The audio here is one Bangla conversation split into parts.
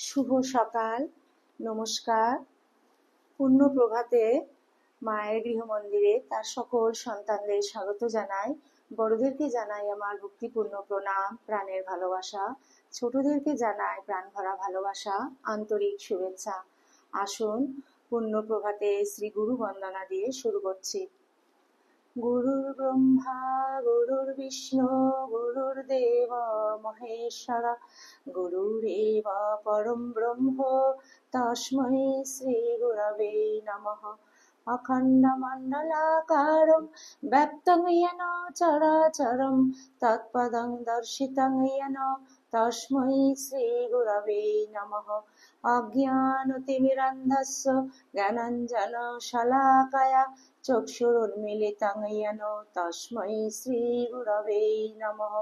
শুভ সকাল, নমস্কার। পূর্ণ প্রভাতে মায়ের গৃহমন্দিরে তার সকল সন্তানদের স্বাগত জানাই। বড়দেরকে জানাই আমার ভক্তিপূর্ণ প্রণাম, প্রাণের ভালোবাসা। ছোটদেরকে জানাই প্রাণ ভরা ভালোবাসা, আন্তরিক শুভেচ্ছা। আসুন পূর্ণ প্রভাতে শ্রী গুরু বন্দনা দিয়ে শুরু করছি। গুরুর ব্রহ্মা গুরুর্বিষ্ণু গুরুর্দেব মহেশ্বর গুরুরেব পরম ব্রহ্ম তস্मै শ্রী গুরবে নমঃ। অখণ্ডমণ্ডলাকারं ব্যক্तं येन চরাচরं তৎপদং দর্শিतं येन তস্मै শ্রী গুরবে নমঃ। অজ্ঞানতিমিরান্ধস্য জ্ঞানাঞ্জনশলাকয়া চক্ষুरुन्मीलितं येन तस्मै श्रीगुरवे नमः।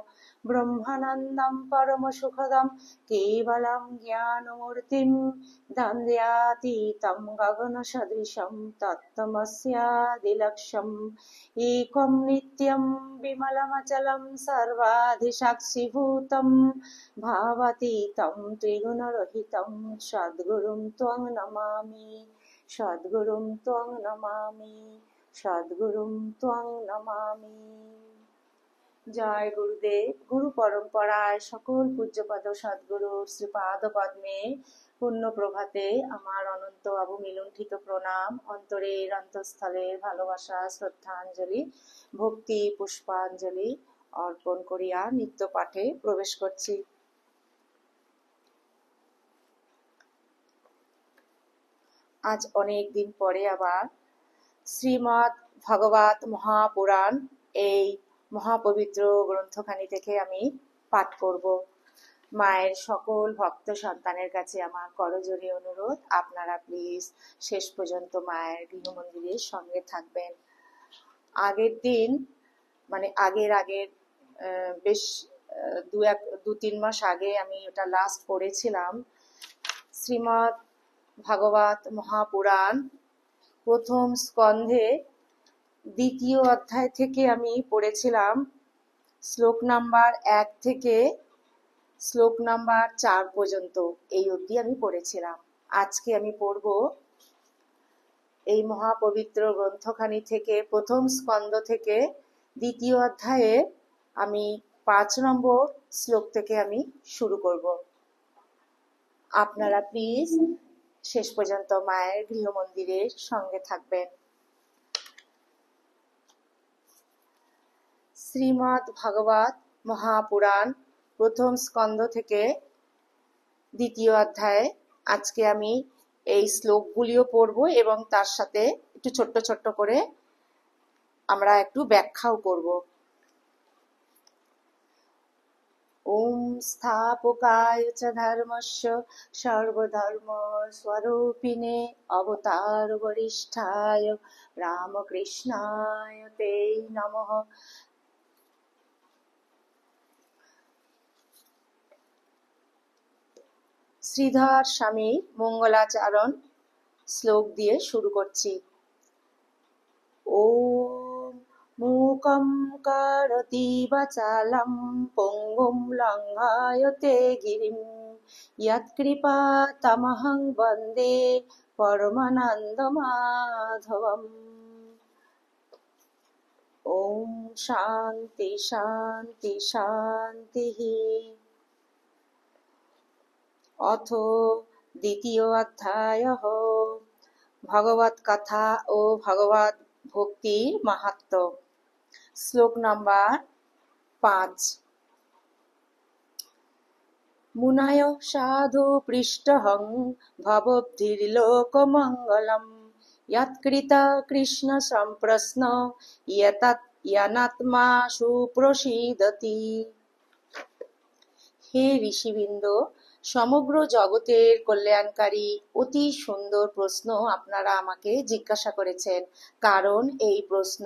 ब्रह्मानन्दं परमसुखदं केवलं ज्ञानमूर्तिं द्वन्द्वातीतं गगनसदृशं तत्त्वमस्यादिलक्ष्यम् एकं नित्यं विमलमचलं सर्वाधिसाक्षिभूतं भावातीतं त्रिगुणरहितं सद्गुरुं त्वं नमामि, सद्गुरुं त्वं नमामि, সদ্গুরুং ত্বং নমামি। জয় গুরুদেব। গুরু পরম্পরায় সকল পূজ্যপাদ সদ্গুরু শ্রীপাদ পদ্মে পূর্ণ প্রভাতে আমার অনন্ত অবমিলুণ্ঠিত প্রণাম, অন্তরের অন্তঃস্থলের ভালোবাসা, শ্রদ্ধাঞ্জলি, ভক্তি পুষ্পাঞ্জলি অর্পণ করিয়া নিত্য পাঠে প্রবেশ করছি। আজ অনেক দিন পরে আবার শ্রীমদ্ ভাগবত মহাপুরাণ এই মহাপবিত্র গ্রন্থখানি থেকে আমি পাঠ করব। মায়ের সকল ভক্ত সন্তানের কাছে আমার করজোড়ে অনুরোধ, আপনারা প্লিজ শেষ পর্যন্ত মায়ের গৃহমন্দিরের সঙ্গে থাকবেন। আগের দিন মানে আগের বেশ দু তিন মাস আগে আমি ওটা লাস্ট পড়েছিলাম। শ্রীমদ্ ভাগবত মহাপুরাণ প্রথম স্কন্ধে দ্বিতীয় অধ্যায় থেকে আমি পড়েছিলাম শ্লোক নাম্বার 1 থেকে শ্লোক নাম্বার 4 পর্যন্ত, এই অবধি আমি পড়েছিলাম। আজকে আমি পড়ব এই মহাপবিত্র গ্রন্থখানি থেকে প্রথম স্কন্ধ থেকে দ্বিতীয় অধ্যায়ে আমি 5 নম্বর শ্লোক থেকে আমি শুরু করব। আপনারা প্লিজ শেষ পর্যন্ত মায়ের গৃহমন্দিরের সঙ্গে থাকবেন। শ্রীমদ্ ভাগবত মহাপুরাণ প্রথম স্কন্ধ থেকে দ্বিতীয় অধ্যায়ে আজকে আমি এই শ্লোকগুলিও পড়ব এবং তার সাথে একটু ছোট্ট ছোট্ট করে আমরা একটু ব্যাখ্যাও করব। ওম স্থাপকায় চ ধর্মস্য সর্বধর্ম স্বরূপিণে অবতার বরিষ্ঠায় রামকৃষ্ণায় তে নমঃ। শ্রীধর স্বামীর মঙ্গলাচরণ শ্লোক দিয়ে শুরু করছি। ওম মূকং করোতি বাচালং পঙ্গুং লঙ্ঘয়তে গিরিং যৎকৃপাতমহং বন্দে পরমানন্দমাধবম। ওম শান্তি শান্তি শান্তি। অথ দ্বিতীয় অধ্যায় ভগবত কথা ও ভগবত ভক্তির মাহাত্ম্য। শ্লোক নাম্বার 5। মুনায় সাধু পৃষ্ঠহং ভবদ্ধির্লোকমঙ্গলম যৎকৃতা কৃষ্ণ সম্প্রশ্ন ইয়ানাত্মা সুপ্রসীদতি। হে ঋষিবৃন্দ, সমগ্র জগতের কল্যাণকারী অতি সুন্দর প্রশ্ন আপনারা আমাকে জিজ্ঞাসা করেছেন, কারণ এই প্রশ্ন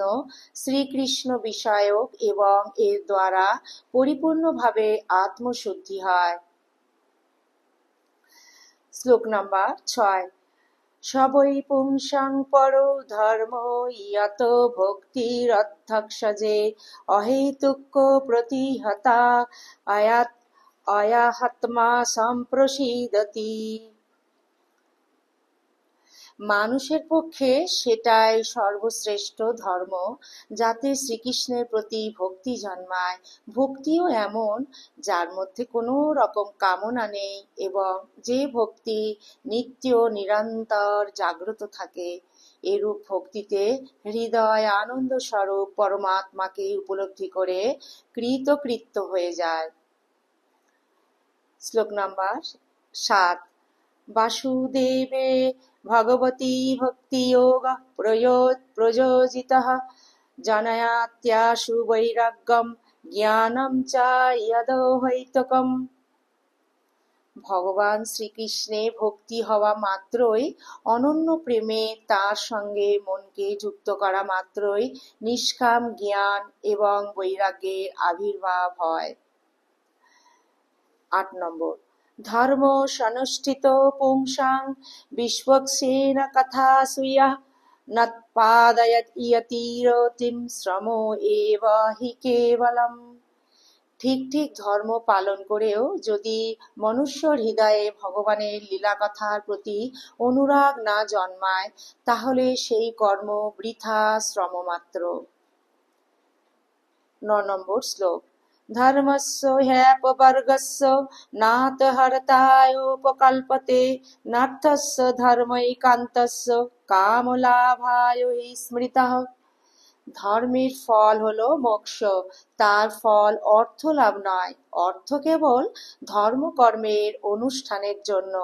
শ্রীকৃষ্ণ বিষয়ক এবং এর দ্বারা পরিপূর্ণভাবে আত্মশুদ্ধি হয়। শ্লোক নাম্বার 6। সবৈ পুংসাং পরো ধর্ম ইয়ত ভক্তিরধ্যক্ষজে অহেতুক্য প্রতিহতা অয়াহাত্মা সম্প্রসীদতি। মানুষের পক্ষে সেটাই সর্বশ্রেষ্ঠ ধর্ম, যাতে শ্রীকৃষ্ণের প্রতি ভক্তি জন্মায়। ভক্তিও এমন, যার মধ্যে কোনো রকম কামনা নেই এবং যে ভক্তি নিত্য নিরন্তর জাগ্রত থাকে। এরূপ ভক্তিতে হৃদয় আনন্দ স্বরূপ পরমাত্মাকে উপলব্ধি করে কৃতকৃত্য হয়ে যায়। শ্লোক নাম্বার 7। বাসুদেবে ভগবতী ভক্তিযোগঃ প্রযোজিতঃ জনয়াত্যাশু বৈরাগ্যম জ্ঞানম চ যদহৈতুকম। ভগবান শ্রীকৃষ্ণে ভক্তি হওয়া মাত্রই, অনন্য প্রেমে তার সঙ্গে মনকে যুক্ত করা মাত্রই নিষ্কাম জ্ঞান এবং বৈরাগ্যের আবির্ভাব হয়। 8 নম্বর। ধর্ম সনুষ্ঠিত পুংসাং বিশ্বক্সেন কথা সুয়াঃ নৎপাদয়ৎ ইয়তিরতিম শ্রমো এব হি কেবলম। ঠিক ঠিক ধর্ম পালন করেও যদি মনুষ্য হৃদয়ে ভগবানের লীলা কথার প্রতি অনুরাগ না জন্মায়, তাহলে সেই কর্ম বৃথা শ্রম মাত্র। 9 নম্বর শ্লোক। ধর্মস্য হ্যপবর্গস্য নাত হরতায়োপকল্পতে নার্থস্য ধর্মৈকান্তস্য কামলাভায় হি স্মৃতঃ। ধর্মের ফল হলো মোক্ষ, তার ফল অর্থ লাভ নয়। অর্থ কেবল ধর্মকর্মের অনুষ্ঠানের জন্য।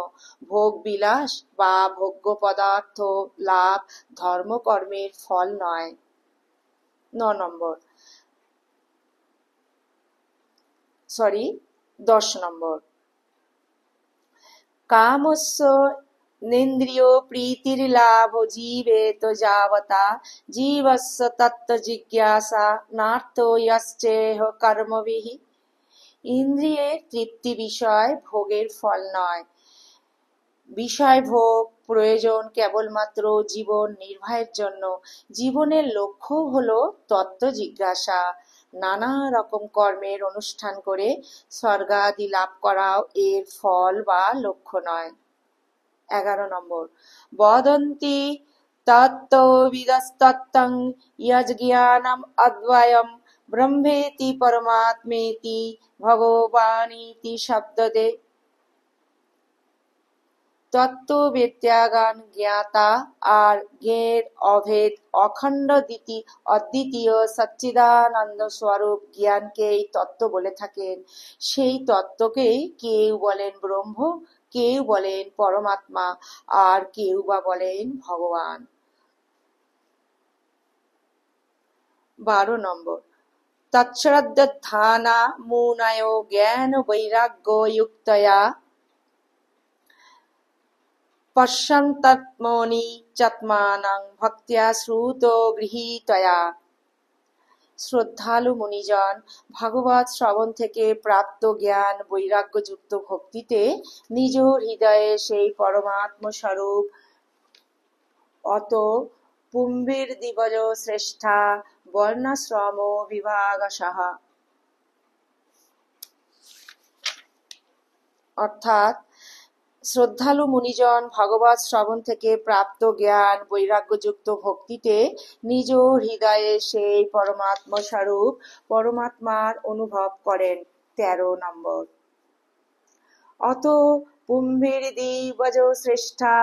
ভোগ বিলাস বা ভোগ্য পদার্থ লাভ ধর্মকর্মের ফল নয়। 10 নম্বর। কামস্য নেন্দ্রিয় প্রীতির্লাভ জীবেত যাবতা জীবস্য তত্ত্ব জিজ্ঞাসা নার্থো যশ্চেহ কর্মবিঃ। ইন্দ্রিয়ের তৃপ্তি বিষয় ভোগের ফল নয়। বিষয় ভোগ প্রয়োজন কেবলমাত্র জীবন নির্বাহের জন্য। জীবনের লক্ষ্য হলো তত্ত্ব জিজ্ঞাসা। নানা রকম কর্মের অনুষ্ঠান করে স্বর্গাদি লাভ করাও এর ফল বা লক্ষ্য নয়। 11 নম্বর। বদন্তি তত্ত্ববিদস্তত্ত্বং যজ্ঞানম অদ্বয়ম ব্রহ্মেতি পরমাত্মেতি ভগবানিতি শব্দতে। তত্ত্ববেত্যাগণ জ্ঞাতা আর জ্ঞের অভেদ অখণ্ড অদ্বিতীয় সচ্চিদানন্দ স্বরূপ জ্ঞানকেই তত্ত্ব বলে থাকেন। সেই তত্ত্বকেই কেউ বলেন ব্রহ্ম, কেউ বলেন পরমাত্মা, আর কেউ বা বলেন ভগবান। 12 নম্বর। তৎশ্রদ্ধানা মুনয় জ্ঞান বৈরাগ্য যুক্তয়া পশ্যন্তাত্মনি চাত্মানং ভক্ত্যা শ্রুতো গৃহীতয়া। শ্রদ্ধালু মুনিজন ভাগবত শ্রবণ থেকে প্রাপ্ত জ্ঞান বৈরাগ্যযুক্ত ভক্তিতে নিজ হৃদয়ে সেই পরমাত্ম স্বরূপ অত পুম্বির দিবজ শ্রেষ্ঠা বর্ণাশ্রম বিভাগশঃ। অর্থাৎ শ্রদ্ধালু মুনিজন ভাগবত শ্রবণ থেকে প্রাপ্ত জ্ঞান বৈরাগ্যযুক্ত ভক্তিতে নিজ হৃদয়ে সেই পরমাত্ম স্বরূপ পরমাত্মার অনুভব করেন। 13 নম্বর। অত পুম্ভির্দিবজ শ্রেষ্ঠা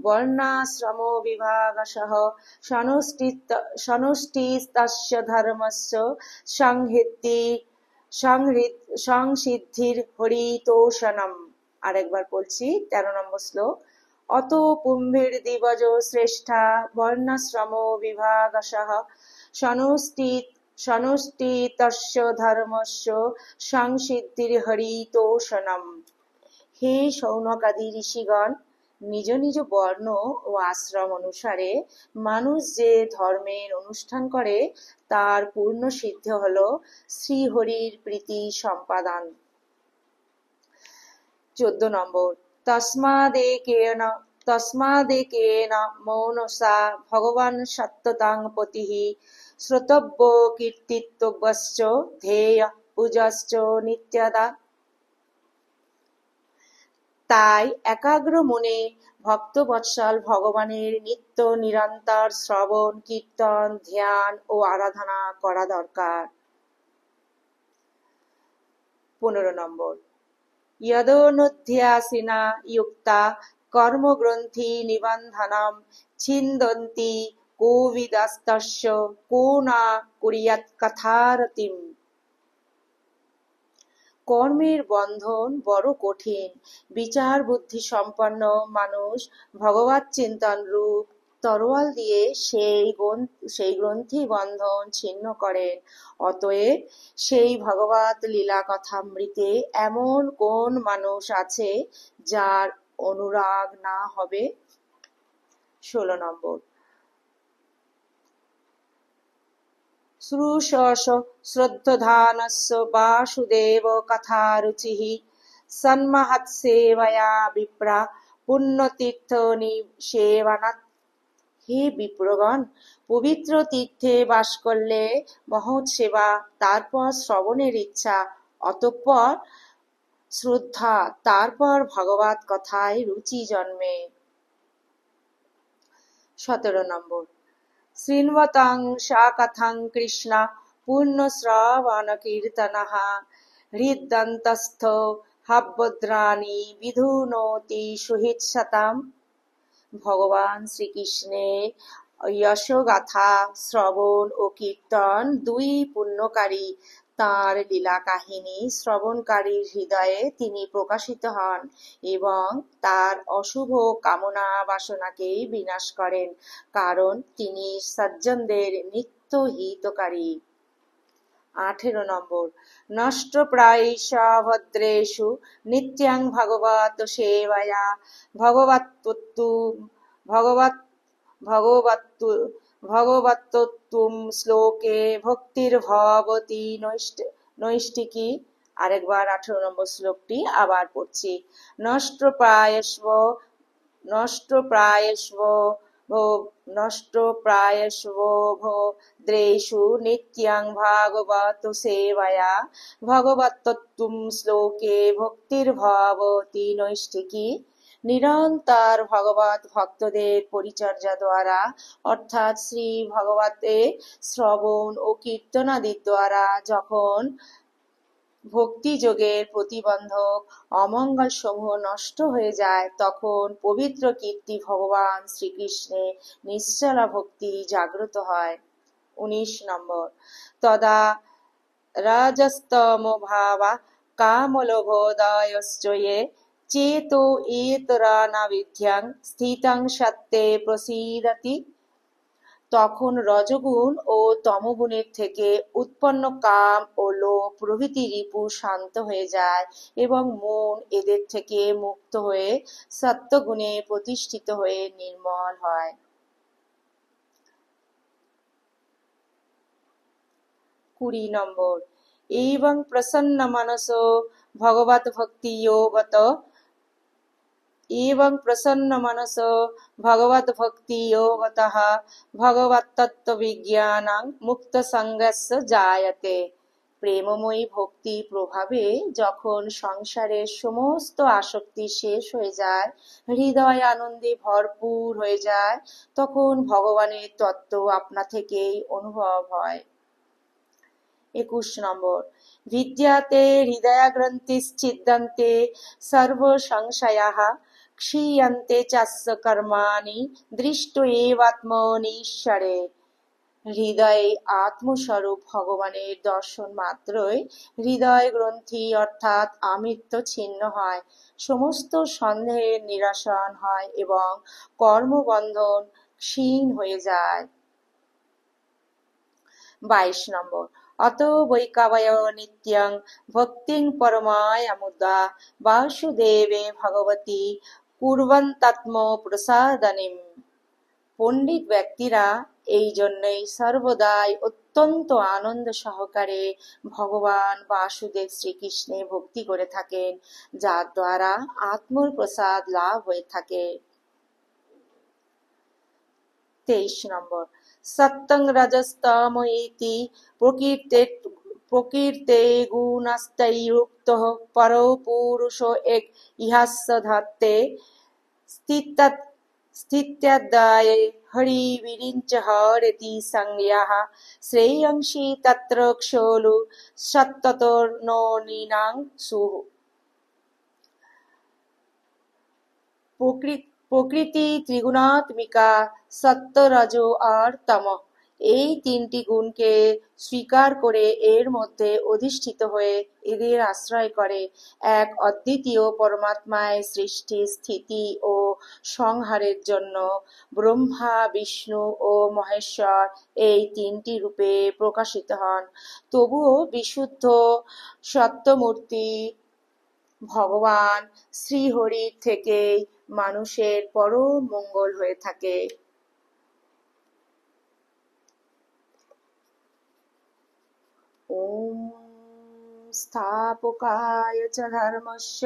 বর্ণাশ্রম বিভাগশঃ সমষ্টিস্তস্য ধর্মস্য সংসিদ্ধির হরিতোষণম। আরেকবার বলছি, 13 নম্বর শ্লোক। অত পুম্ভির্দিবজ শ্রেষ্ঠা বর্ণাশ্রম বিভাগশঃ সমষ্টিস্তস্য ধর্মস্য সংসিদ্ধির হরিতোষণম। হে শৌনকাদি ঋষিগণ, নিজ নিজ বর্ণ ও আশ্রম অনুসারে মানুষ যে ধর্মের অনুষ্ঠান করে তার পূর্ণ সিদ্ধি হল শ্রীহরির প্রীতি সম্পাদন। 14 নম্বর। তস্মাদেকেন মনসা ভগবান সত্যতাং পতিঃ শ্রোতব্য কীর্তিতব্যশ্চ ধেয় পূজশ্চ নিত্যদা। তাই একাগ্র মনে ভক্তবৎসল ভগবানের নিত্য নিরন্তর শ্রবণ কীর্তন ধ্যান ও আরাধনা করা দরকার। 15 নম্বর, यदोनुধ্যাসিনা যুক্তা কর্মগ্রন্থি নিবন্ধনম ছিন্দন্তি কোবিদস্তস্য কো না কুর্যাৎ কথারতিম। কর্মের বন্ধন বড় কঠিন। বিচার বুদ্ধি সম্পন্ন মানুষ ভগবৎ চিন্তন রূপ তরোয়াল দিয়ে সেই গ্রন্থি বন্ধন ছিন্ন করেন। অতএব সেই ভগবৎ লীলা কথামৃতে এমন কোন মানুষ আছে যার অনুরাগ না হবে? 16 নম্বর, শ্রুষস শ্রদ্ধধানস্য বাসুদেব কথারুচিঃ সন্মহৎসেবয়া বিপ্রা পুণ্যতীর্থ নিষেবনাৎ। হে বিপ্রগণ, পবিত্র তীর্থে বাস করলে মহৎ সেবা, তারপর শ্রবণের ইচ্ছা, অতঃপর শ্রদ্ধা, তারপর ভগবৎ কথায় রুচি জন্মে। 17 নম্বর, শৃণ্বতাং সাকথং কৃষ্ণ পুণ্যশ্রবণকীর্তনঃ হৃদন্তস্থ হব্বদ্রাণি বিধুনোতি সুহৃৎসতাম। ভগবান শ্রীকৃষ্ণের যশোগাথা শ্রবণ ও কীর্তন দুই পুণ্যকারী। তাঁর লীলা কাহিনী শ্রবণকারীর হৃদয়ে তিনি প্রকাশিত হন এবং তার অশুভ কামনা বাসনাকে বিনাশ করেন, কারণ তিনি সজ্জনদের নিত্য হিতকারী। 18 নম্বর, নষ্টপ্রায়েষু ভদ্রেষু নিত্যং ভগবত সেবয়া ভগবত্তত্ত্বম শ্লোকে ভক্তির্ভবতি নৈষ্ঠিকী। আরেকবার 18 নম্বর শ্লোকটি আবার পড়ছি। নষ্টপ্রায়েষু ভদ্রেষু নিত্যং ভাগবত সেবয়া ভগবত্তত্ত্বম শ্লোকে ভক্তির্ভবতি নৈষ্ঠিকী। নিরন্তর ভগবত ভক্তদের পরিচর্যা দ্বারা অর্থাৎ শ্রী ভগবতের শ্রবণ ও কীর্তনাদি দ্বারা যখন ভক্তিযোগের প্রতিবন্ধক অমঙ্গল সমূহ নষ্ট হয়ে যায়, তখন পবিত্র কীর্তি ভগবান শ্রীকৃষ্ণের নিশ্চলা ভক্তি জাগ্রত হয়। 19 নম্বর, তদা রাজস্তমো ভাবা কামলোভোদয়শ্চ ये চেতো এতরানাবিধ্যং স্থিতং সত্যে প্রসীদতি। তখন রজগুণ ও তমগুণের থেকে উৎপন্ন কাম ও লোভ প্রভৃতি রিপু শান্ত হয়ে যায় এবং মন এদের থেকে মুক্ত হয়ে সত্যগুণে প্রতিষ্ঠিত হয়ে নির্মল হয়। 20 নম্বর, এবং প্রসন্ন মনসো ভগবত ভক্তি যোগতঃ ভগবত্তত্ত্ববিজ্ঞানং মুক্তসঙ্গস্য জায়তে। প্রেমময়ী ভক্তি প্রভাবে যখন সংসারের সমস্ত আসক্তি শেষ হয়ে যায়, হৃদয় আনন্দে ভরপুর হয়ে যায়, তখন ভগবানের তত্ত্ব আপনা থেকেই অনুভব হয়। 21 নম্বর, বিদ্যাতে হৃদয়গ্রন্থিশ্ছিদ্যন্তে সর্বসংশয়াঃ ক্ষীয়ন্তে চাস্য কর্মাণি দৃষ্ট্বৈবাত্মনীশ্বরে। হৃদয়ে আত্মস্বরূপ ভগবানের দর্শন মাত্রই হৃদয় গ্রন্থি অর্থাৎ আমৃত্য ছিন্ন হয়, সমস্ত সন্দেহের নিরসন হয় এবং কর্মবন্ধন ক্ষীণ হয়ে যায়। 22 নম্বর, অত বৈকাবয় নিত্যং ভক্তিং পরমায়ামুদা বাসুদেবে ভগবতী কুর্বন্তাত্ম প্রসাদনীম। পণ্ডিত ব্যক্তিরা এই জন্যই সর্বদাই অত্যন্ত আনন্দ সহকারে ভগবান বাসুদেব শ্রীকৃষ্ণে ভক্তি করে থাকেন, যার দ্বারা আত্মর প্রসাদ লাভ হয়ে থাকে। 23 নম্বর, সত্যং রজস্তম ইতি প্রকৃতে গুণাস্তৈরুক্তঃ পরো পুরুষো এক ইহাস্য ধাত্তে স্থিত্যাদায়ে হরিবিরিঞ্চ হরেতি সংজ্ঞাঃ শ্রেয়ংসি তত্র ক্ষোলু সত্ততোর্ণনীনাং সুঃ। প্রকৃতি ত্রিগুণাত্মিকা, সত্ত্ব, রজ আর তম, এই তিনটি গুণকে স্বীকার করে এর মধ্যে অধিষ্ঠিত হয়ে এদের আশ্রয় করে এক অদ্বিতীয় পরমাত্মায় সৃষ্টি, স্থিতি ও সংহারের জন্য ব্রহ্মা, বিষ্ণু ও মহেশ্বর এই তিনটি রূপে প্রকাশিত হন। তবুও বিশুদ্ধ সত্যমূর্তি ভগবান শ্রীহরির থেকেই মানুষের পরম মঙ্গল হয়ে থাকে। ওম স্থাপকায় চ ধর্মস্য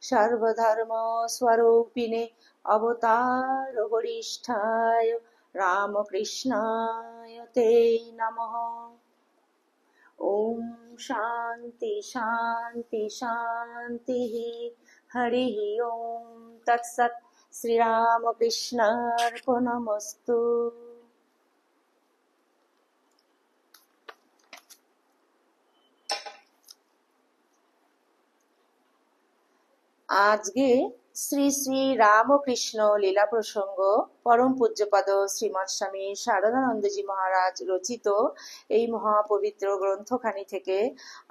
সর্বধর্ম স্বরূপিণে অবতার বরিষ্ঠায় রামকৃষ্ণায় তে নমঃ। ওম শান্তি শান্তি শান্তি। হরি ওম তৎসৎ। শ্রীরামকৃষ্ণার্পণমস্তু। আজকে শ্রী শ্রী রামকৃষ্ণ লীলা প্রসঙ্গ পরম পূজ্যপাদ শ্রীমৎ স্বামী শারদানন্দজি মহারাজ রচিত এই মহাপবিত্র গ্রন্থখানি থেকে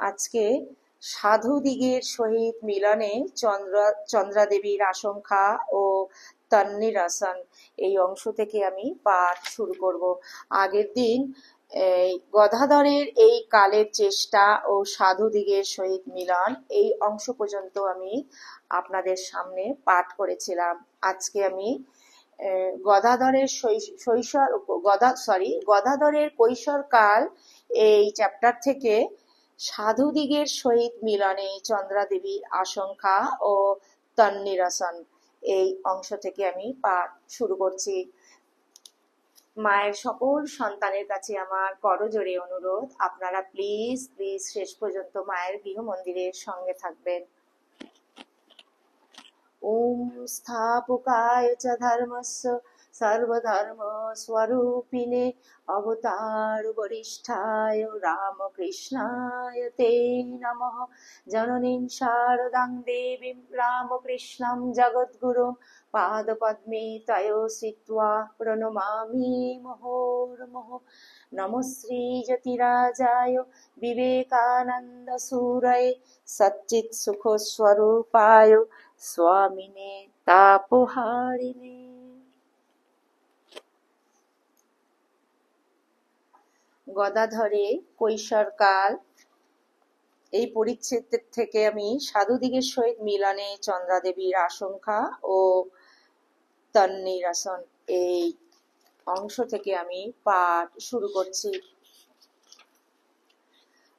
আজকে সাধুদিগের সহিত মিলনে চন্দ্রাদেবীর আশঙ্কা ও তন্নিরাসন এই অংশ থেকে আমি পাঠ শুরু করব। আগের দিন গদাধরের এই কালের চেষ্টা ও সাধুদিগের সহিত মিলন এই অংশ পর্যন্ত আমি আপনাদের সামনে পাঠ করেছিলাম। আজকে আমি গদাধরের কৈশোরকাল এই চ্যাপ্টার থেকে সাধুদিগের সহিত মিলনে চন্দ্রাদেবীর আশঙ্কা ও তন্নিরাসন এই অংশ থেকে আমি পাঠ শুরু করছি। মায়ের সকল সন্তানের কাছে আমার করজোড়ে অনুরোধ, আপনারা প্লিজ শেষ পর্যন্ত মায়ের গৃহ মন্দিরের সঙ্গে থাকবেন। ওম স্থাপকায় চ ধর্মস্য সর্বধর্ম স্বরূপিণে অবতার বরিষ্ঠায় রামকৃষ্ণায় তে নমঃ। জননীং শারদাং দেবীং রামকৃষ্ণং জগদ্গুরুং পাদপদ্মে তয়ো শ্রিত্বা প্রণমামি মুহুর্মুহুঃ। নমঃ শ্রীযতিরাজায় বিবেকানন্দ সুরয়ে সচ্চিৎ সুখ স্বরূপায় স্বামিনে তাপহারিণে। গদাধরের কৈশোরকাল এই পরিচ্ছেদ থেকে আমি সাধুদিগের সহিত মিলনে চন্দ্রাদেবীর আশঙ্কা ও তন্নিরাসন এই অংশ থেকে আমি পাঠ শুরু করছি।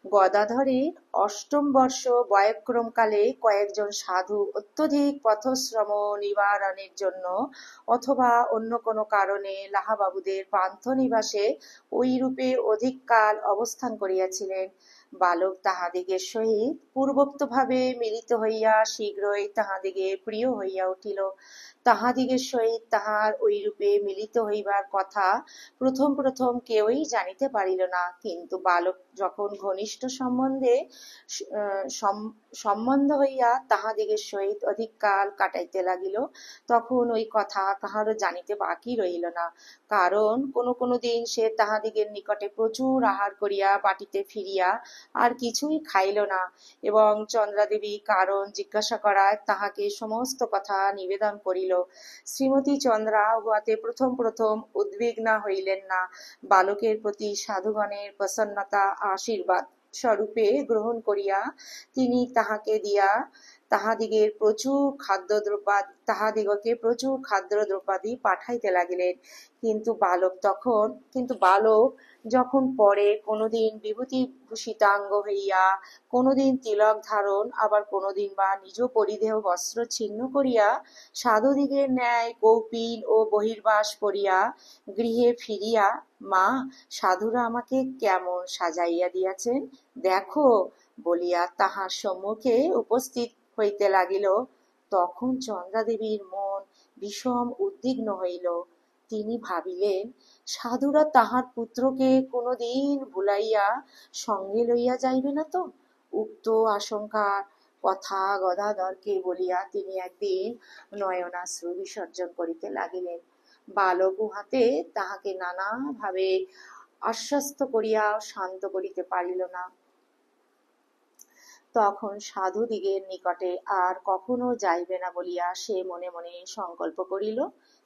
গদাধরের অষ্টম বর্ষ বয়ঃক্রমকালে কয়েকজন সাধু অত্যধিক পথশ্রম নিবারণের জন্য অথবা অন্য কোনো কারণে লাহাবাবুদের পান্থনিবাসে ঐরূপে অধিক কাল অবস্থান করিয়াছিলেন। বালক তাহাদিগের সহিত পূর্বোক্তভাবে মিলিত হইয়া শীঘ্রই তাহাদিগের প্রিয় হইয়া উঠিল। তাহাদিগের সহিত তাহার ঐরূপে মিলিত হইবার কথা প্রথম প্রথম কেউই জানিতে পারিল না, কিন্তু বালক যখন ঘনিষ্ঠ সম্বন্ধ হইয়া তাহাদিগের সহিত অধিক কাল কাটাইতে লাগিল, তখন ওই কথা কাহারও জানিতে বাকি রহিল না। কারণ কোনো দিন সে তাহাদিগের নিকটে প্রচুর আহার করিয়া বাটিতে ফিরিয়া আর কিছুই খাইল না, এবং চন্দ্রাদেবী কারণ জিজ্ঞাসা করায় তাহাকে সমস্ত কথা নিবেদন করিল। শ্রীমতী চন্দ্রা উহাতে প্রথম প্রথম উদ্বিগ্না হইলেন না। বালকের প্রতি সাধুগণের প্রসন্নতা আশীর্বাদ স্বরূপে গ্রহণ করিয়া তিনি তাহাকে দিয়া তাহাদিগকে প্রচুর খাদ্যদ্রব্যাদি পাঠাইতে লাগিলেন। কিন্তু বালক যখন পরে কোনোদিন বিভূতিভূষিতাঙ্গ হইয়া, কোনোদিন তিলক ধারণ, আবার কোনোদিন বা নিজ পরিধেয় বস্ত্র ছিন্ন করিয়া সাধুদিগের ন্যায় কৌপীন ও বহির্বাস করিয়া গৃহে ফিরিয়া, মা, সাধুরা আমাকে কেমন সাজাইয়া দিয়াছেন দেখো বলিয়া তাহার সম্মুখে উপস্থিত হইতে লাগিল, তখন চন্দ্রাদেবীর মন বিষম উদ্বিগ্ন হইল। তিনি ভাবিলেন, সাধুরা তাহার পুত্রকে কোনোদিন ভুলাইয়া সঙ্গে লইয়া যাইবে না তো। উক্ত আশঙ্কার কথা গদাধরকে বলিয়া তিনি একদিন নয়নাশ্রু বিসর্জন করিতে লাগিলেন। বালক উহাতে তাহাকে নানাভাবে আশ্বস্ত করিয়া শান্ত করিতে পারিল না। তখন সাধুদিগের নিকটে আর কখনো যাইবে না বলিয়া সে মনে মনে সংকল্প করিল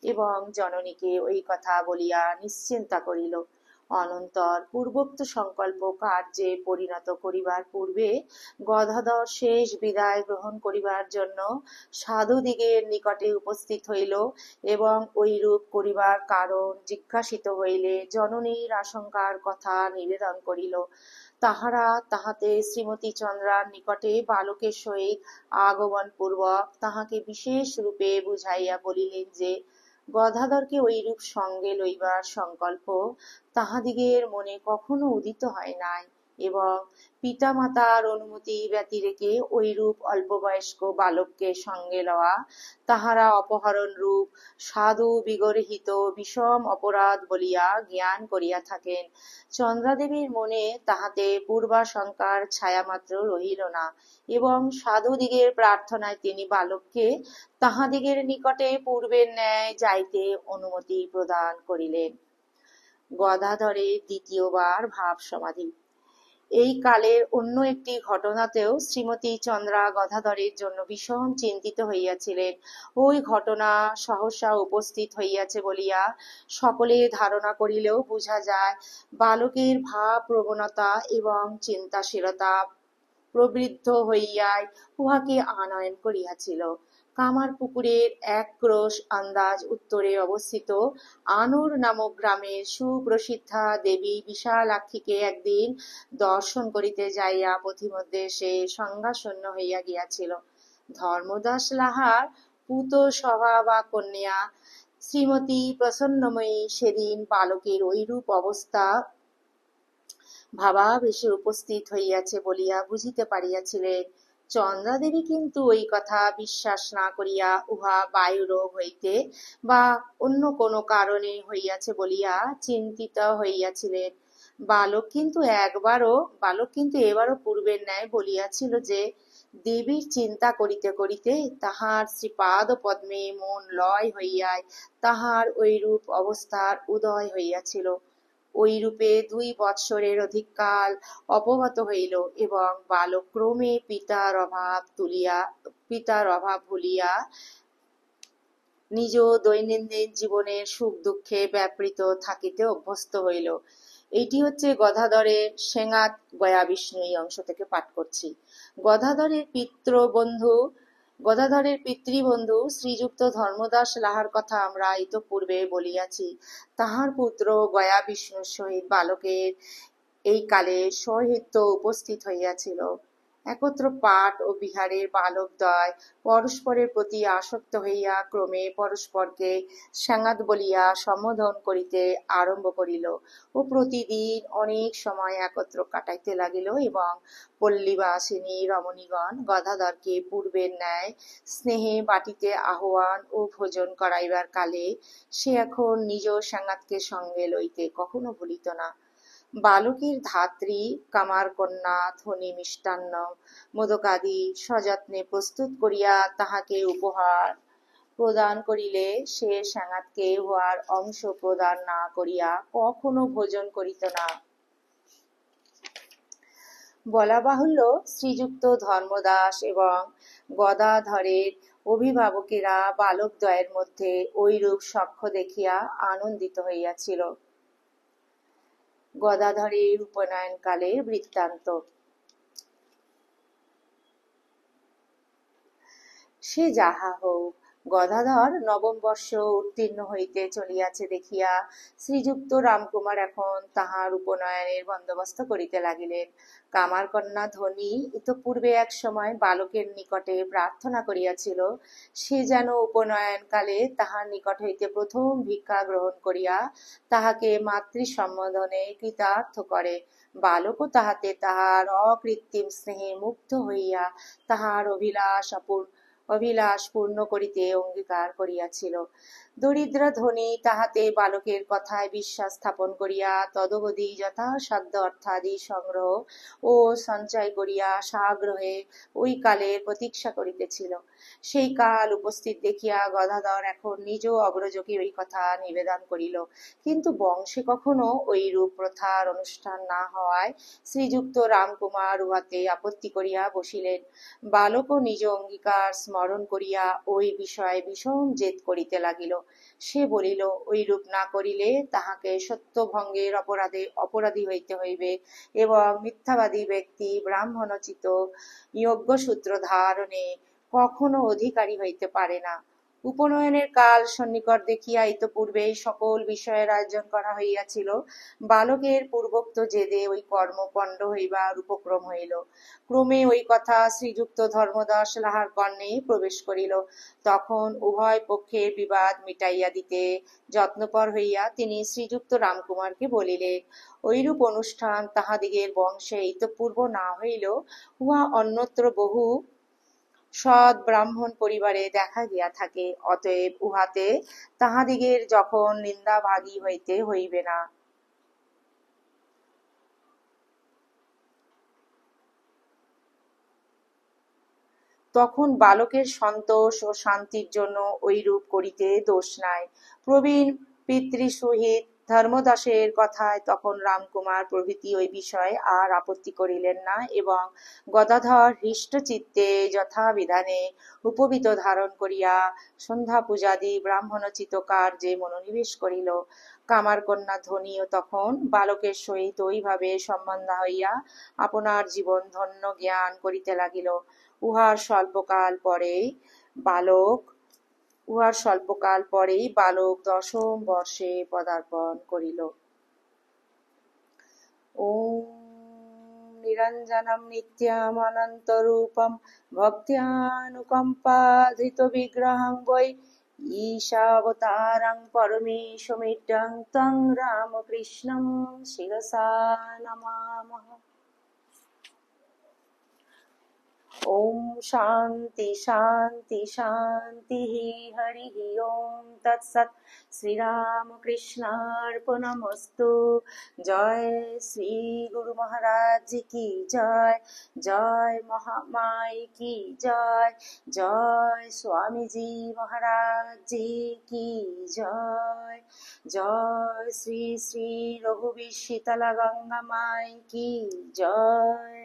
এবং জননীকে ওই কথা বলিয়া নিশ্চিন্তা করিল। অনন্তর পূর্বোক্ত সংকল্প কার্যে পরিণত করিবার পূর্বে গদাধর শেষ বিদায় গ্রহণ করিবার জন্য সাধুদিগের নিকটে উপস্থিত হইল এবং ঐরূপ করিবার কারণ জিজ্ঞাসিত হইলে জননীর আশঙ্কার কথা নিবেদন করিল। তাহারা তাহাতে শ্রীমতী চন্দ্রার নিকটে বালকের সহিত আগমন পূর্বক তাহাকে বিশেষ রূপে বুঝাইয়া বলিলেন যে গদাধরকে ঐরূপ সঙ্গে লইবার সংকল্প তাহাদিগের মনে কখনো উদিত হয় নাই এবং পিতামাতার অনুমতি ব্যতিরেকে ঐরূপ অল্পবয়স্ক বালককে সঙ্গে লওয়া তাহারা অপহরণ রূপ সাধু বিগর্হিত বিষম অপরাধ বলিয়া জ্ঞান করিয়া থাকেন। চন্দ্রাদেবীর মনে তাহাতে পূর্বাশঙ্কার ছায়ামাত্র রহিল না এবং সাধুদিগের প্রার্থনায় তিনি বালককে তাহাদিগের নিকটে পূর্বের ন্যায় যাইতে অনুমতি প্রদান করিলেন। গদাধরের দ্বিতীয়বার ভাব সমাধি। এই কালের অন্য একটি ঘটনাতেও শ্রীমতী চন্দ্রা গদাধরের জন্য ভীষণ চিন্তিত হইয়াছিলেন। ওই ঘটনা সহসা উপস্থিত হইয়াছে বলিয়া সকলে ধারণা করিলেও বুঝা যায় বালকের ভাব প্রবণতা এবং চিন্তাশীলতা প্রবৃদ্ধ হইয়াই উহাকে আনয়ন করিয়াছিল। কামারপুকুরের এক ক্রোশ আন্দাজ উত্তরে অবস্থিত আনুর নামক গ্রামের সুপ্রসিদ্ধা দেবী বিশালাক্ষীকে একদিন দর্শন করিতে যাইয়া পথিমধ্যে সে সংজ্ঞাশূন্য হইয়া গিয়াছিল। ধর্মদাস লাহার পুত স্বভাবা কন্যা শ্রীমতী প্রসন্নময়ী সেদিন বালকের ঐরূপ অবস্থা ভাবাবেশে উপস্থিত হইয়াছে বলিয়া বুঝিতে পারিয়াছিলেন। চন্দ্রাদেবী কিন্তু ওই কথা বিশ্বাস না করিয়া উহা বায়ুরোগ হইতে বা অন্য কোনো কারণে হইয়াছে বলিয়া চিন্তিত হইয়াছিলেন। বালক কিন্তু এবারও পূর্বের ন্যায় বলিয়াছিল যে দেবীর চিন্তা করিতে করিতে তাহার শ্রীপাদ পদ্মে মন লয় হইয়ায় তাহার ঐরূপ অবস্থার উদয় হইয়াছিল। ঐরূপে 2 বৎসরের অধিক কাল অপগত হইল এবং বালক ক্রমে পিতার অভাব ভুলিয়া নিজ দৈনন্দিন জীবনের সুখ দুঃখে ব্যাপৃত থাকিতে অভ্যস্ত হইল। এইটি হচ্ছে গদাধরের সেঙ্গাত গয়া বিষ্ণু এই অংশ থেকে পাঠ করছি। গদাধরের পিতৃবন্ধু শ্রীযুক্ত ধর্মদাস লাহার কথা আমরা ইতঃপূর্বে বলিয়াছি। তাহার পুত্র গয়া বিষ্ণুর সহিত বালকের এই কালে সহিত উপস্থিত হইয়াছিল। একত্র পাঠ ও বিহারের বালকদ্বয় পরস্পরের প্রতি আসক্ত হইয়া ক্রমে পরস্পরকে সেঙ্গাত বলিয়া সম্বোধন করিতে আরম্ভ করিল ও প্রতিদিন অনেক সময় একত্র কাটাইতে লাগিল এবং পল্লীবাসিনী রমণীগণ গদাধরকে পূর্বের ন্যায় স্নেহে বাটিতে আহ্বান ও ভোজন করাইবার কালে সে এখন নিজ সেঙ্গাতকে সঙ্গে লইতে কখনো ভুলিত না। বালকের ধাত্রী কামারকন্যা ধনী মিষ্টান্ন মোদকাদি সযত্নে প্রস্তুত করিয়া তাহাকে উপহার প্রদান করিলে সে সেঙ্গাতকে উহার অংশ প্রদান না করিয়া কখনো ভোজন করিত না। বলা বাহুল্য, শ্রীযুক্ত ধর্মদাস এবং গদাধরের অভিভাবকেরা বালকদ্বয়ের মধ্যে ঐরূপ সখ্য দেখিয়া আনন্দিত হইয়াছিল। গদাধরের উপনয়নকালের বৃত্তান্ত। সে যাহা হোক, গদাধর নবম বর্ষ উত্তীর্ণ হইতে চলিয়াছে দেখিয়া শ্রীযুক্ত রামকুমার এখন তাহার উপনয়নের বন্দোবস্ত করিতে লাগিলেন। কামার কন্যা ধ্বনি ইতপূর্বে এক সময় বালকের নিকটে প্রার্থনা করিয়াছিল, সে যেন উপনয়ন কালে তাহার নিকট হইতে প্রথম ভিক্ষা গ্রহণ করিয়া তাহাকে মাতৃ সম্বোধনে কৃতার্থ করে। বালকও তাহাতে তাহার অকৃত্রিম স্নেহে মুগ্ধ হইয়া তাহার অভিলাষ পূর্ণ করিতে অঙ্গীকার করিয়াছিল। দরিদ্র ধনী তাহাতে বালকের কথায় বিশ্বাস স্থাপন করিয়া তদবধি যথাসাধ্য অর্থাদি সংগ্রহ ও সঞ্চয় করিয়া সাগ্রহে ওই কালের প্রতীক্ষা করিতেছিল। সেই কাল উপস্থিত দেখিয়া গদাধর এখন নিজ অগ্রজকে ওই কথা নিবেদন করিল, কিন্তু বংশে কখনো ওইরূপ প্রথার অনুষ্ঠান না হওয়ায় শ্রীযুক্ত রামকুমার উহাতে আপত্তি করিয়া বসিলেন। বালকও নিজ অঙ্গীকার স্মরণ করিয়া ওই বিষয়ে ভীষণ জেদ করিতে লাগিল। সে বলিল, ওইরূপ না করিলে তাহাকে সত্যভঙ্গের অপরাধী হইতে হইবে এবং মিথ্যাবাদী ব্যক্তি ব্রাহ্মণোচিত যজ্ঞসূত্র ধারণে কখনো অধিকারী হইতে পারে না। উপনয়নের কাল সন্নিকট দেখিয়া ইতপূর্বেই সকল বিষয়ের আয়োজন করা হইয়াছিল। বালকের পূর্বোক্ত জেদে ওই কর্ম পণ্ড হইবার উপক্রম হইল। ক্রমে ওই কথা শ্রীযুক্ত ধর্মদাস লাহার কর্ণে প্রবেশ করিল। তখন উভয় পক্ষের বিবাদ মিটাইয়া দিতে যত্নপর হইয়া তিনি শ্রীযুক্ত রামকুমারকে বলিলেন, ঐরূপ অনুষ্ঠান তাহাদিগের বংশে ইতপূর্ব না হইলেও উহা অন্যত্র বহু সৎ ব্রাহ্মণ পরিবারে দেখা গিয়া থাকে, অতএব উহাতে তাহাদিগের যখন নিন্দাভাগী হইতে হইবে না। তখন বালকের সন্তোষ ও শান্তির জন্য ঐরূপ করিতে দোষ নাই। প্রবীণ পিতৃসহিত ধর্মদাসের কথায় তখন রামকুমার প্রভৃতি ওই বিষয়ে আর আপত্তি করিলেন না এবং গদাধর হৃষ্টচিত্তে যথাবিধানে উপবীত ধারণ করিয়া সন্ধ্যা পূজাদি ব্রাহ্মণোচিত কার্যে মনোনিবেশ করিল। কামার কন্যা ধ্বনিও তখন বালকের সহিত ওইভাবে সম্বন্ধ হইয়া আপনার জীবন ধন্য জ্ঞান করিতে লাগিল। উহার স্বল্পকাল পরেই বালক দশম বর্ষে পদার্পণ করিল। ওম নিরঞ্জনম নিত্যম অনন্তরূপম ভক্ত্যানুকম্পাধৃত বিগ্রহং বৈ ঈশাবতারং পরমেশমিড্ডং তং রামকৃষ্ণং শিরসা নমামঃ। ओम शांति शांति शांति। हरि ओम तत्सत्। श्री राम कृष्णार्पणमस्तु। जय श्री गुरु महाराज जी की जय। जय महामाई की जय। जय स्वामी जी महाराज जी की जय। जय श्री श्री रघुवीर शीतला गंगा माई की जय।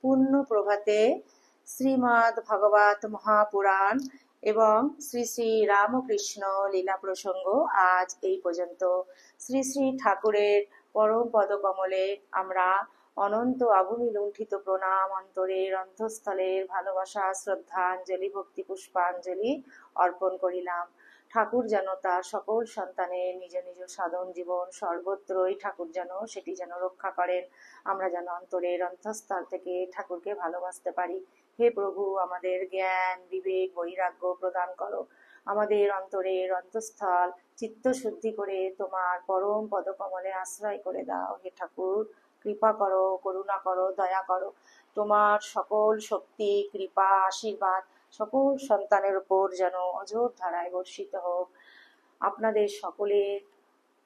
পূর্ণ প্রভাতে শ্রীমদ্ ভাগবত মহাপুরাণ এবং শ্রী শ্রী রামকৃষ্ণ লীলা প্রসঙ্গ আজ এই পর্যন্ত। শ্রী শ্রী ঠাকুরের পরম পদকমলে আমরা অনন্ত আভূমি লুণ্ঠিত প্রণাম অন্তরের অন্তঃস্থলের ভালোবাসা শ্রদ্ধাঞ্জলি ভক্তি পুষ্পাঞ্জলি অর্পণ করিলাম। ঠাকুর যেন তার সকল সন্তানের নিজ নিজ সাধন জীবন সর্বত্রই ঠাকুর সেটি যেন রক্ষা করেন। আমরা যেন অন্তরের অন্তঃস্থল থেকে ঠাকুরকে ভালোবাসতে পারি। হে প্রভু, আমাদের জ্ঞান বিবেক বৈরাগ্য প্রদান করো। আমাদের অন্তরের অন্তঃস্থল চিত্ত শুদ্ধি করে তোমার পরম পদকমলে আশ্রয় করে দাও। হে ঠাকুর, কৃপা করো, করুণা করো, দয়া করো। তোমার সকল শক্তি কৃপা আশীর্বাদ সকল সন্তানের উপর যেন অঝোর ধারায় বর্ষিত হোক। আপনাদের সকলের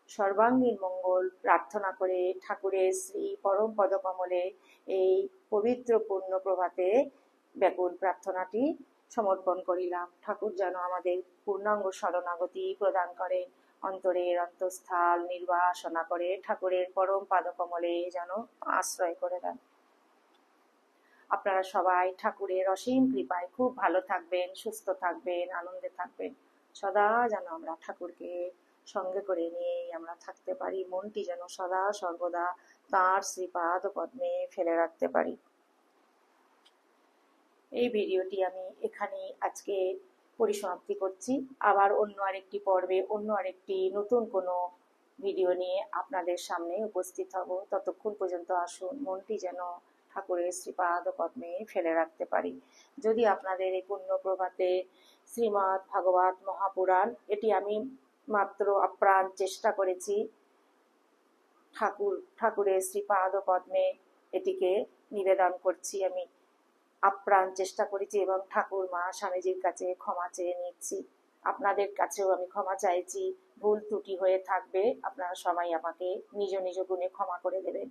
সর্বাঙ্গীন মঙ্গল প্রার্থনা করে ঠাকুরের শ্রী পরম পদকমলে এই পবিত্র পূর্ণ প্রভাতে ব্যাকুল প্রার্থনাটি সমর্পণ করিলাম। ঠাকুর যেন আমাদের পূর্ণাঙ্গ শরণাগতি প্রদান করেন, অন্তরের অন্তঃস্থল নির্বাসনা করে ঠাকুরের পরম পাদকমলে যেন আশ্রয় করে দেন। আপনারা সবাই ঠাকুরের অসীম কৃপায় খুব ভালো থাকবেন, সুস্থ থাকবেন, আনন্দে থাকবেন। সদা যেন আমরা ঠাকুরকে সঙ্গে করে নিয়ে আমরা থাকতে পারি, মনটি যেন সদা সর্বদা তাঁর শ্রীপাদ পদ্মে ফেলে রাখতে পারি। এই ভিডিওটি আমি এখানেই আজকে পরিসমাপ্তি করছি। আবার অন্য আরেকটি পর্বে অন্য আরেকটি নতুন কোনো ভিডিও নিয়ে আপনাদের সামনে উপস্থিত হব। ততক্ষণ পর্যন্ত আসুন মনটি যেন ঠাকুরের শ্রীপাদ পদ্মে ফেলে রাখতে পারি। যদি আপনাদের এই পুণ্য প্রভাতে শ্রীমদ্ ভাগবত মহাপুরাণ এটি আমি মাত্র আপ্রাণ চেষ্টা করেছি ঠাকুরের শ্রীপাদ পদ্মে এটিকে নিবেদন করছি। আমি আপ্রাণ চেষ্টা করেছি এবং ঠাকুর মা স্বামীজির কাছে ক্ষমা চেয়ে নিচ্ছি। আপনাদের কাছেও আমি ক্ষমা চাইছি। ভুল ত্রুটি হয়ে থাকবে, আপনারা সবাই আমাকে নিজ নিজ গুণে ক্ষমা করে দেবেন।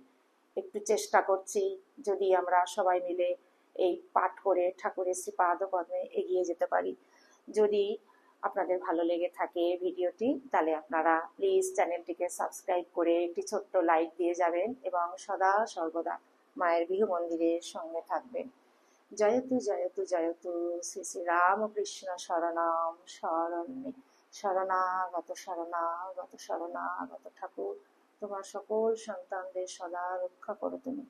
একটু চেষ্টা করছি যদি আমরা সবাই মিলে এই পাঠ করে ঠাকুরের শ্রীপাদ পদ্মে এগিয়ে যেতে পারি। যদি আপনাদের ভালো লেগে থাকে ভিডিওটি, তাহলে আপনারা প্লিজ চ্যানেলটিকে সাবস্ক্রাইব করে একটি ছোট্ট লাইক দিয়ে যাবেন এবং সদা সর্বদা মায়ের গৃহ মন্দিরের সঙ্গে থাকবেন। জয়তু জয়তু জয়তু শ্রী শ্রী রামকৃষ্ণ শরণম শরণ্যে শরণাগত শরণাগত শরণাগত ঠাকুর তোমার সকল সন্তানদের সদা রক্ষা করো তুমি।